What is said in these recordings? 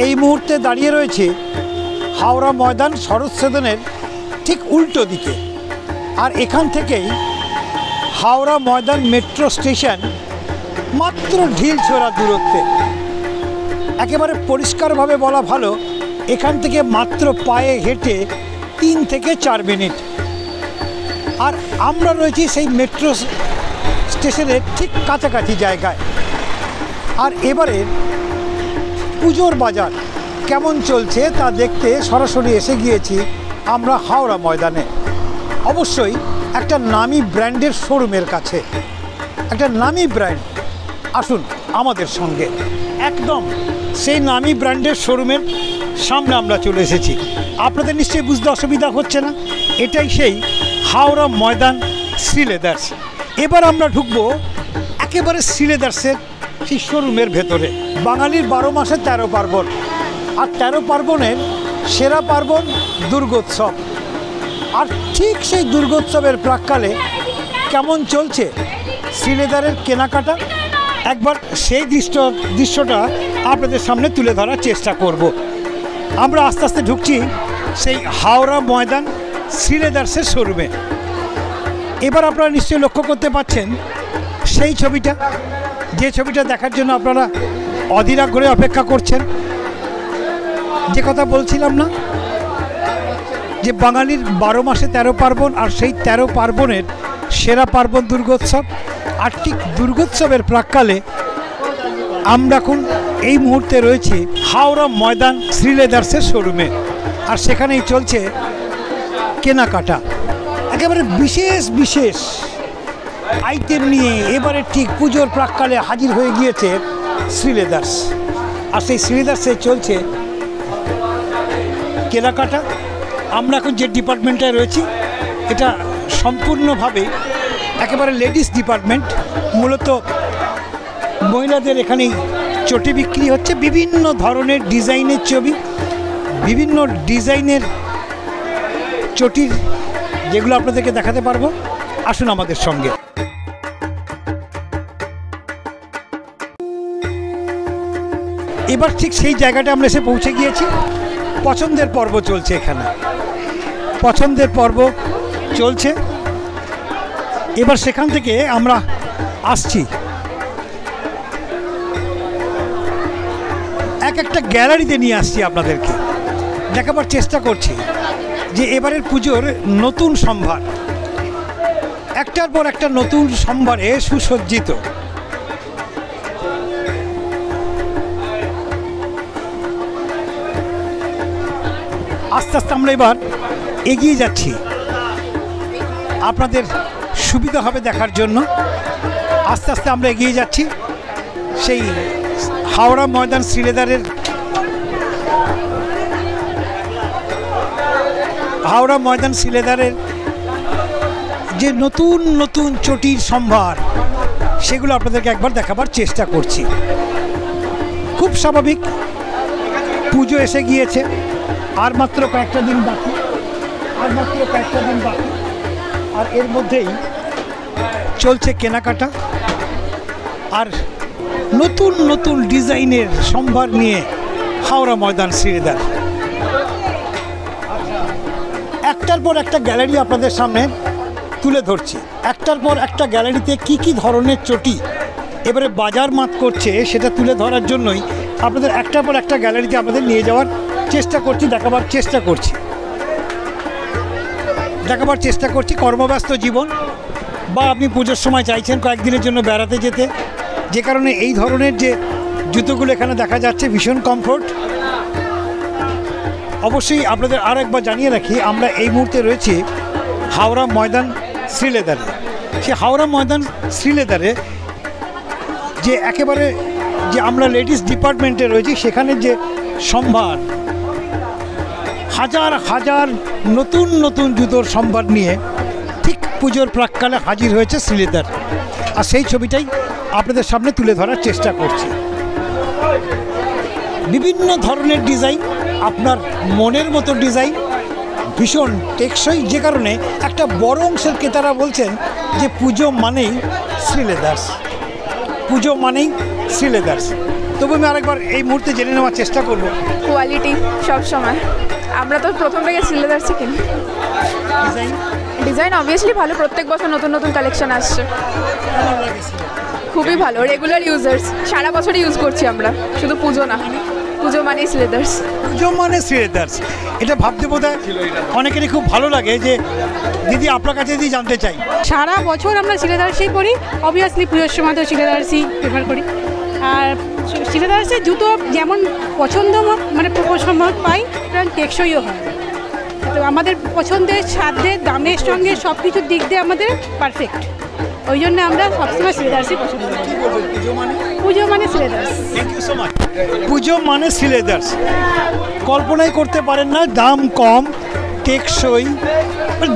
এই মুহূর্তে দাঁড়িয়ে রয়েছে হাওড়া ময়দান শরৎ সদনের ঠিক উল্টো দিকে। আর এখান থেকেই হাওড়া ময়দান মেট্রো স্টেশন মাত্র ঢিল ছোড়া দূরত্বে। একেবারে পরিষ্কারভাবে বলা ভালো, এখান থেকে মাত্র পায়ে হেঁটে 3 থেকে 4 মিনিট। আর আমরা রয়েছি সেই মেট্রো স্টেশনের ঠিক কাছাকাছি জায়গায়। আর এবারে পুজোর বাজার কেমন চলছে তা দেখতে সরাসরি এসে গিয়েছি আমরা হাওড়া ময়দানে। অবশ্যই একটা নামি ব্র্যান্ডের শোরুমের কাছে, একটা নামি ব্র্যান্ড। আসুন আমাদের সঙ্গে, একদম সেই নামি ব্র্যান্ডের শোরুমের সামনে আমরা চলে এসেছি। আপনাদের নিশ্চয়ই বুঝতে অসুবিধা হচ্ছে না, এটাই সেই হাওড়া ময়দান শ্রী লেদার্স। এবার আমরা ঢুকবো একেবারে শ্রী লেদার্সের সেই শোরুমের ভেতরে। বাঙালির 12 মাসে 13 পার্বণ, আর 13 পার্বণের সেরা পার্বণ দুর্গোৎসব। আর ঠিক সেই দুর্গোৎসবের প্রাক্কালে কেমন চলছে শ্রী লেদারের কেনাকাটা, একবার সেই দৃশ্যটা আপনাদের সামনে তুলে ধরার চেষ্টা করব। আমরা আস্তে আস্তে ঢুকছি সেই হাওড়া ময়দান শ্রী লেদার্সের শোরুমে। এবার আপনারা নিশ্চয়ই লক্ষ্য করতে পারছেন সেই ছবিটা, যে ছবিটা দেখার জন্য আপনারা অধীর আগ্রহে অপেক্ষা করছেন। যে কথা বলছিলাম না, যে বাঙালির 12 মাসে 13 পার্বণ, আর সেই 13 পার্বণের সেরা পার্বণ দুর্গোৎসব। আর ঠিক দুর্গোৎসবের প্রাক্কালে আমরা এখন এই মুহূর্তে রয়েছি হাওড়া ময়দান শ্রী লেদার্সের শোরুমে। আর সেখানেই চলছে কেনাকাটা। একেবারে বিশেষ বিশেষ আইটেম নিয়ে এবারে ঠিক পুজোর প্রাক্কালে হাজির হয়ে গিয়েছে শ্রী লেদার্স। আর সেই শ্রী লেদার্সে চলছে কেনাকাটা। আমরা এখন যে ডিপার্টমেন্টে রয়েছি এটা সম্পূর্ণভাবে একেবারে লেডিস ডিপার্টমেন্ট। মূলত মহিলাদের এখানেই চটি বিক্রি হচ্ছে, বিভিন্ন ধরনের ডিজাইনের ছবি, বিভিন্ন ডিজাইনের চটির, যেগুলো আপনাদেরকে দেখাতে পারবো। আসুন আমাদের সঙ্গে। এবার ঠিক সেই জায়গাটা আমরা এসে পৌঁছে গিয়েছি। পছন্দের পর্ব চলছে এখানে, পছন্দের পর্ব চলছে। এবার সেখান থেকে আমরা আসছি একটা গ্যালারিতে নিয়ে আসছি, আপনাদেরকে দেখাবার চেষ্টা করছি যে এবারের পুজোর নতুন সম্ভার, একটার পর একটা নতুন সম্ভারে সুসজ্জিত। আস্তে আস্তে আমরা এবার এগিয়ে যাচ্ছি, আপনাদের সুবিধা হবে দেখার জন্য। আস্তে আস্তে আমরা এগিয়ে যাচ্ছি সেই হাওড়া ময়দান শ্রী লেদারের, হাওড়া ময়দান শ্রী লেদারের যে নতুন নতুন চটির সম্ভার, সেগুলো আপনাদেরকে একবার দেখাবার চেষ্টা করছি। খুব স্বাভাবিক, পুজো এসে গিয়েছে, আর মাত্র কয়েকটা দিন বাকি, আর মাত্র কয়েকটা দিন বাকি। আর এর মধ্যেই চলছে কেনাকাটা। আর নতুন নতুন ডিজাইনের সম্ভার নিয়ে হাওড়া ময়দান শ্রী লেদার একটার পর একটা গ্যালারি আপনাদের সামনে তুলে ধরছি। একটার পর একটা গ্যালারিতে কি কি ধরনের চটি এবারে বাজার মাত করছে, সেটা তুলে ধরার জন্যই আপনাদের একটার পর একটা গ্যালারিতে আপনাদের নিয়ে যাওয়ার চেষ্টা করছি, দেখাবার চেষ্টা করছি। কর্মব্যস্ত জীবন, বা আপনি পুজোর সময় চাইছেন কয়েকদিনের জন্য বেড়াতে যেতে, যে কারণে এই ধরনের যে জুতোগুলো এখানে দেখা যাচ্ছে ভীষণ কমফোর্ট। অবশ্যই আপনাদের আর একবার জানিয়ে রাখি, আমরা এই মুহূর্তে রয়েছি হাওড়া ময়দান শ্রী লেদারে। সে হাওড়া ময়দান শ্রী লেদারে যে একেবারে যে আমরা লেডিস ডিপার্টমেন্টে রয়েছি, সেখানে যে সম্ভার, হাজার হাজার নতুন নতুন জুতোর সম্ভার নিয়ে ঠিক পুজোর প্রাক্কালে হাজির হয়েছে শ্রী লেদার। আর সেই ছবিটাই আপনাদের সামনে তুলে ধরার চেষ্টা করছি। বিভিন্ন ধরনের ডিজাইন, আপনার মনের মতো ডিজাইন, ভীষণ টেকসই, যে কারণে একটা বড় অংশের ক্রেতারা বলছেন যে পুজো মানেই শ্রী লেদার্স, পুজো মানেই শ্রী লেদার্স। তবু আমি আরেকবার এই মুহূর্তে জেনে নেওয়ার চেষ্টা করব। কোয়ালিটি সব সময়, আমরা তো প্রথম থেকে শ্রীলেদার্সই কিনি। ডিজাইন অবভিয়াসলি ভালো, প্রত্যেক বছর নতুন নতুন কালেকশন আসছে। খুবই ভালো, রেগুলার ইউজার্স, সারা বছরই ইউজ করছি আমরা, শুধু পুজো না, পুজো মানে শ্রীলেদার্স। পুজো মানে শ্রীলেদার্স, এটা ভাবতে বোধহয় অনেকেরই খুব ভালো লাগে। যে দিদি আপনার কাছে যদি জানতে চাই, সারা বছর আমরা শ্রীলেদার্সই পরি, অবভিয়াসলি পুজোর সময় তো শ্রীলেদার্সই প্রেফার করি। আর শ্রীলেদার্সের জুতো যেমন পছন্দ মানে পছন্দ পাই, তেমন টেকসইও হয়। তো আমাদের পছন্দের, সাধ্যের, দামের সঙ্গে সব কিছুর দিক দিয়ে আমাদের পারফেক্ট। ওই জন্য আমরা সবসময় শ্রীলেদার্সই পছন্দ করি। পুজো মানে Sree Leathers. Thank you so much. Pujo মানে শ্রীলেদার্স, কল্পনাই করতে পারেন না, দাম কম, টেকসই,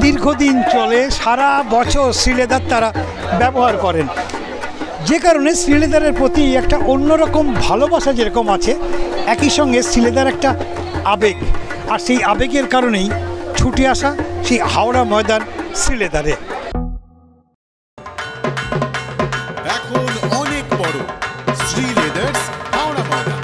দীর্ঘদিন চলে, সারা বছর শ্রীলেদার তারা ব্যবহার করেন। যে কারণে শ্রীলেদারের প্রতি একটা অন্যরকম ভালোবাসা যেরকম আছে, একই সঙ্গে শ্রীলেদার একটা আবেগ, আর সেই আবেগের কারণেই ছুটে আসা সেই হাওড়া ময়দান শ্রীলেদারে। এখন অনেক বড় শ্রীলেদার্স হাওড়া ময়দান।